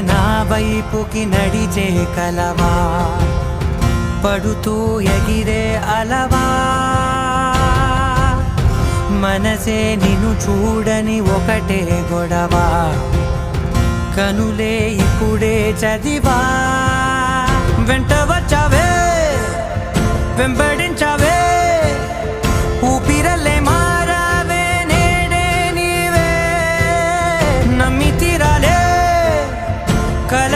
నా వైపుకి నడిచే కలవా, పడుతూ ఎగిరే అలవా, మనసే నిన్ను చూడని ఒకటే గొడవ, కనులే ఇప్పుడే చదివా. వెంట వచ్చావే వెంబడించావే, ఊపిరల్లే మారావే నేడే నీవే, నమ్మి తీరాలే కల